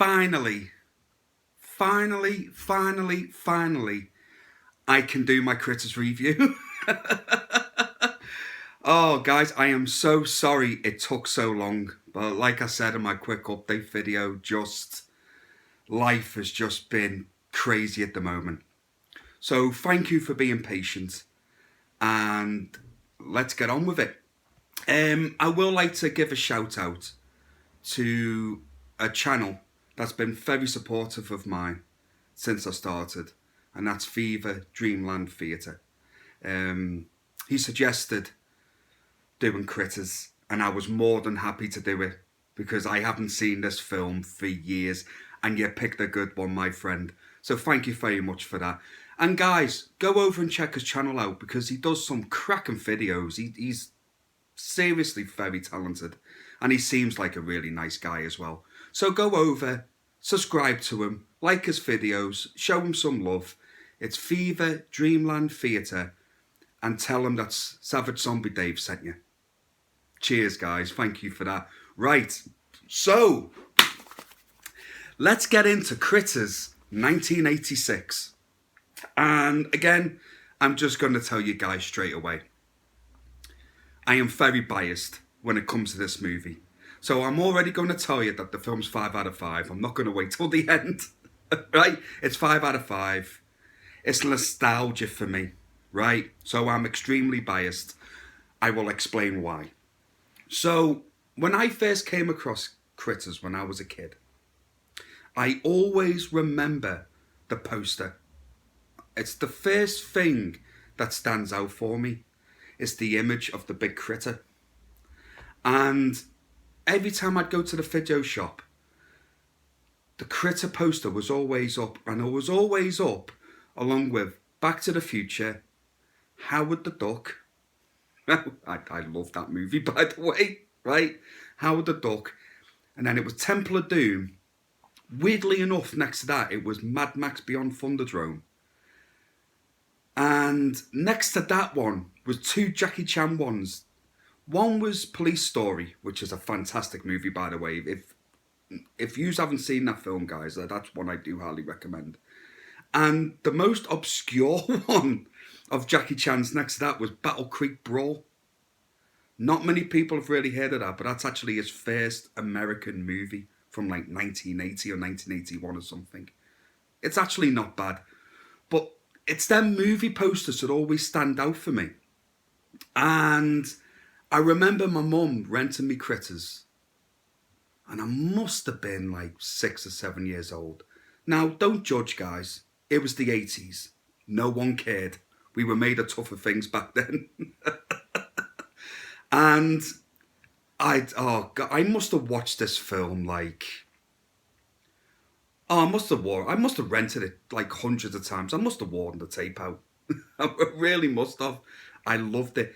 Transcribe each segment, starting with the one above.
finally, I can do my Critters review. Oh, guys, I am so sorry it took so long. But like I said in my quick update video, life has just been crazy at the moment. So thank you for being patient, and let's get on with it. I will like to give a shout out to a channel that's been very supportive of mine since I started, and that's Fever Dreamland Theatre. He suggested doing Critters, and I was more than happy to do it because I haven't seen this film for years, and you picked a good one, my friend. So thank you very much for that. And guys, go over and check his channel out because he does some cracking videos. He's seriously very talented, and he seems like a really nice guy as well. So go over, subscribe to him, like his videos, show him some love. It's Fever Dreamland Theatre, and tell him that Savage Zombie Dave sent you. Cheers, guys. Thank you for that. Right, so let's get into Critters 1986. And again, I'm just going to tell you guys straight away, I am very biased when it comes to this movie. So I'm already going to tell you that the film's 5 out of 5. I'm not going to wait till the end. Right? It's 5 out of 5. It's nostalgia for me. Right? So I'm extremely biased. I will explain why. So when I first came across Critters when I was a kid, I always remember the poster. It's the first thing that stands out for me. It's the image of the big critter. And every time I'd go to the video shop, the Critter poster was always up, and it was always up along with Back to the Future, Howard the Duck. I love that movie, by the way, right? Howard the Duck. And then it was Temple of Doom. Weirdly enough, next to that, it was Mad Max Beyond Thunderdome. And next to that one was two Jackie Chan ones. One was Police Story, which is a fantastic movie, by the way. If you haven't seen that film, guys, that's one I do highly recommend. And the most obscure one of Jackie Chan's next to that was Battle Creek Brawl. Not many people have really heard of that, but that's actually his first American movie from like 1980 or 1981 or something. It's actually not bad. But it's them movie posters that always stand out for me. And I remember my mum renting me Critters. And I must have been like 6 or 7 years old. Now, don't judge, guys. It was the 80s. No one cared. We were made of tougher things back then. And I must have watched this film like... I must have rented it like hundreds of times. I must have worn the tape out. I really must have. I loved it.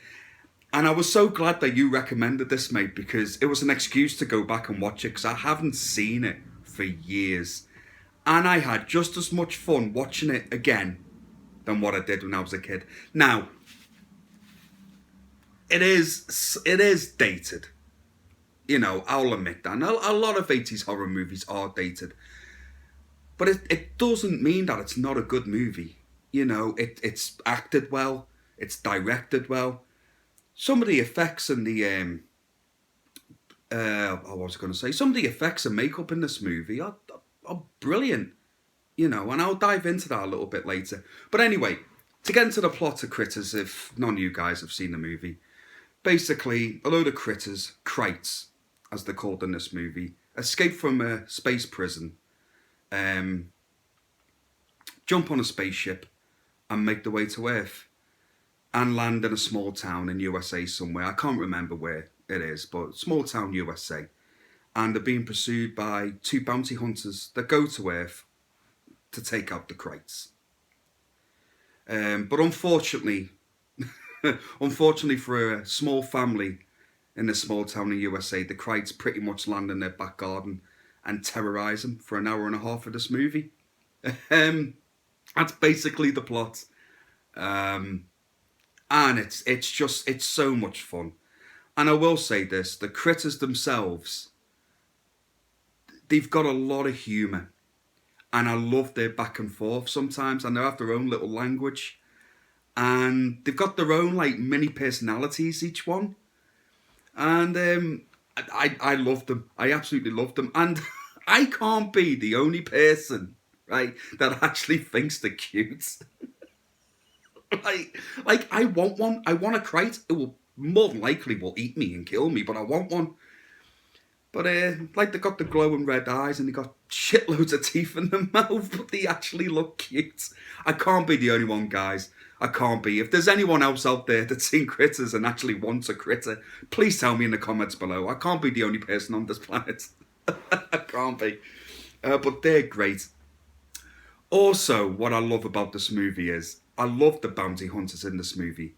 And I was so glad that you recommended this, mate, because it was an excuse to go back and watch it, because I haven't seen it for years. And I had just as much fun watching it again than what I did when I was a kid. Now, it is dated. You know, I'll admit that. And a lot of 80s horror movies are dated. But it doesn't mean that it's not a good movie. You know, it's acted well. It's directed well. Some of the effects and the... what was I going to say? Some of the effects and makeup in this movie are brilliant. You know, and I'll dive into that a little bit later. But anyway, to get into the plot of Critters, if none of you guys have seen the movie, basically, a load of critters, Krites, as they're called in this movie, escape from a space prison, jump on a spaceship and make their way to Earth and land in a small town in USA somewhere. I can't remember where it is, but small town USA. And they're being pursued by two bounty hunters that go to Earth to take out the Krites. But unfortunately, unfortunately for a small family in a small town in USA, the Krites pretty much land in their back garden and terrorise them for an hour and a half of this movie. That's basically the plot. And it's so much fun. And I will say this, the critters themselves, they've got a lot of humour. And I love their back and forth sometimes. And they have their own little language. And they've got their own like mini personalities, each one. And I love them. I absolutely love them. And I can't be the only person, right, that actually thinks they're cute. like I want one. I want a kite. It will more than likely will eat me and kill me, but I want one. But like they got the glowing red eyes and they got shitloads of teeth in their mouth, but they actually look cute. I can't be the only one, guys. I can't be. If there's anyone else out there that's seen critters and actually wants a critter, please tell me in the comments below. I can't be the only person on this planet. I can't be. But they're great. Also, what I love about this movie is, I love the bounty hunters in this movie.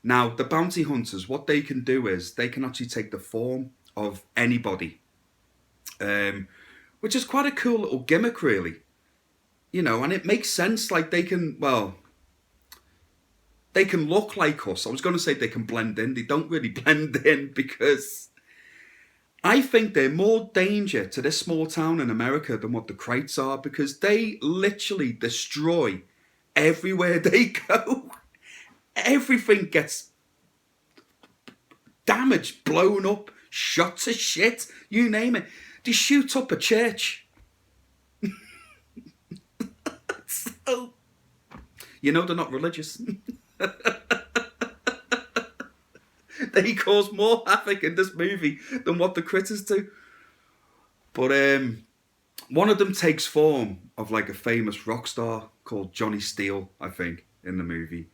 Now, the bounty hunters, what they can do is, they can actually take the form of anybody. Which is quite a cool little gimmick, really. You know, and it makes sense, like they can, well, they can look like us. I was going to say they can blend in. They don't really blend in because I think they're more danger to this small town in America than what the Krites are, because they literally destroy everywhere they go. Everything gets damaged, blown up, shot to shit, you name it. They shoot up a church. So, you know they're not religious. They cause more havoc in this movie than what the critters do. But one of them takes form of like a famous rock star called Johnny Steele, I think, in the movie.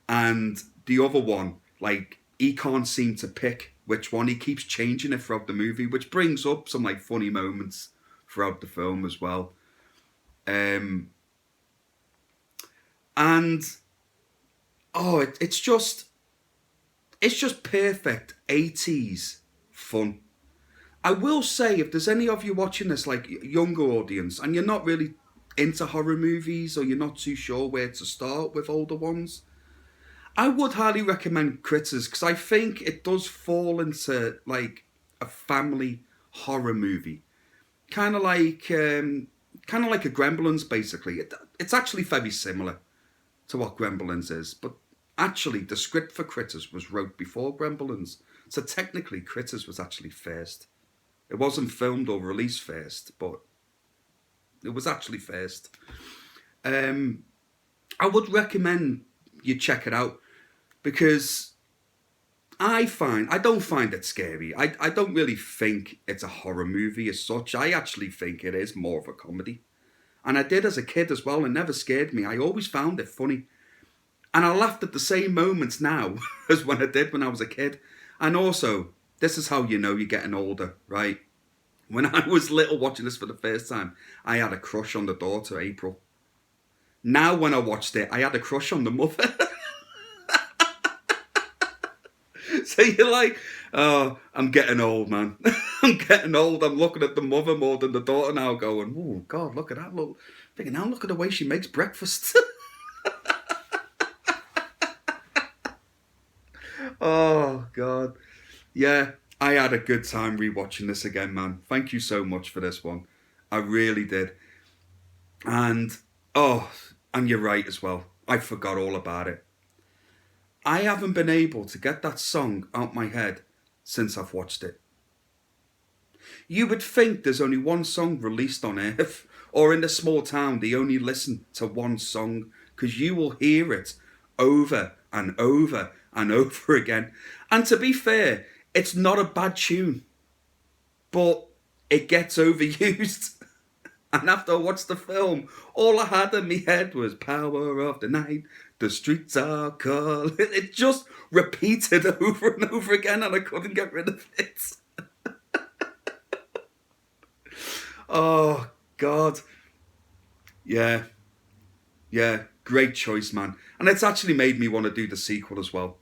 And the other one, like, he can't seem to pick which one. He keeps changing it throughout the movie, which brings up some like funny moments throughout the film as well. And oh, it's just perfect 80s fun. I will say, if there's any of you watching this, like younger audience, and you're not really into horror movies, or you're not too sure where to start with older ones, I would highly recommend Critters, because I think it does fall into like a family horror movie, kind of like a Gremlins. Basically, it's actually very similar to what Gremlins is, but actually the script for Critters was wrote before Gremlins, so technically Critters was actually first. It wasn't filmed or released first, but it was actually first. I would recommend you check it out, because I don't find it scary. I don't really think it's a horror movie as such. I actually think it is more of a comedy. And I did as a kid as well. It never scared me. I always found it funny. And I laughed at the same moments now as when I did when I was a kid. And also, this is how you know you're getting older, right? When I was little watching this for the first time, I had a crush on the daughter, April. Now when I watched it, I had a crush on the mother. So you're like, oh, I'm getting old, man. I'm getting old. I'm looking at the mother more than the daughter now, going, oh, God, look at that. Look at the way she makes breakfast. Oh, God. Yeah, I had a good time rewatching this again, man. Thank you so much for this one. I really did. And, oh, and you're right as well. I forgot all about it. I haven't been able to get that song out my head since I've watched it. You would think there's only one song released on Earth, or in the small town they only listen to one song, because you will hear it over and over and over again. And to be fair, it's not a bad tune, but it gets overused. And after I watched the film, all I had in my head was Power of the Night, the streets are calling. It just repeated over and over again, and I couldn't get rid of it. Oh, God. Yeah, great choice, man. And it's actually made me want to do the sequel as well.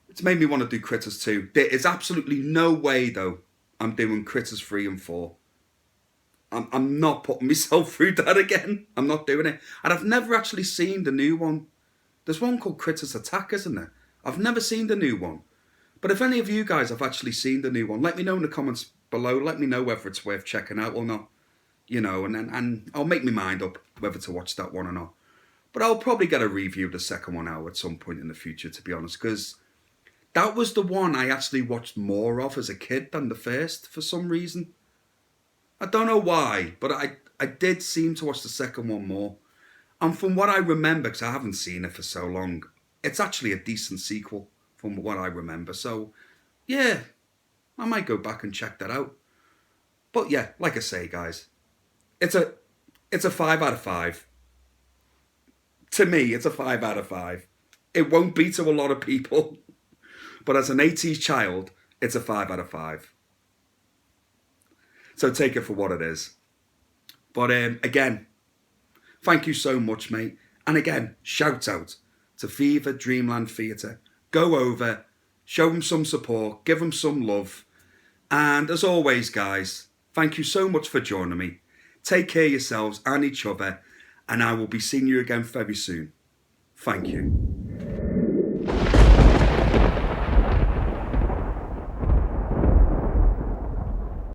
It's made me want to do Critters 2. There is absolutely no way, though, I'm doing Critters 3 and 4. I'm not putting myself through that again. I'm not doing it. And I've never actually seen the new one. There's one called Critters Attack, isn't there? I've never seen the new one. But if any of you guys have actually seen the new one, let me know in the comments below. Let me know whether it's worth checking out or not. You know, and I'll make my mind up whether to watch that one or not. But I'll probably get a review of the second one out at some point in the future, to be honest, because that was the one I actually watched more of as a kid than the first for some reason. I don't know why, but I did seem to watch the second one more. And from what I remember, because I haven't seen it for so long, it's actually a decent sequel from what I remember. So, yeah, I might go back and check that out. But yeah, like I say, guys, it's a 5 out of 5. To me, it's a 5 out of 5. It won't be to a lot of people, but as an 80s child, it's a 5 out of 5. So take it for what it is. But again, thank you so much, mate. And again, shout out to Fever Dreamland Theatre. Go over, show them some support, give them some love. And as always, guys, thank you so much for joining me. Take care of yourselves and each other, and I will be seeing you again very soon. Thank you.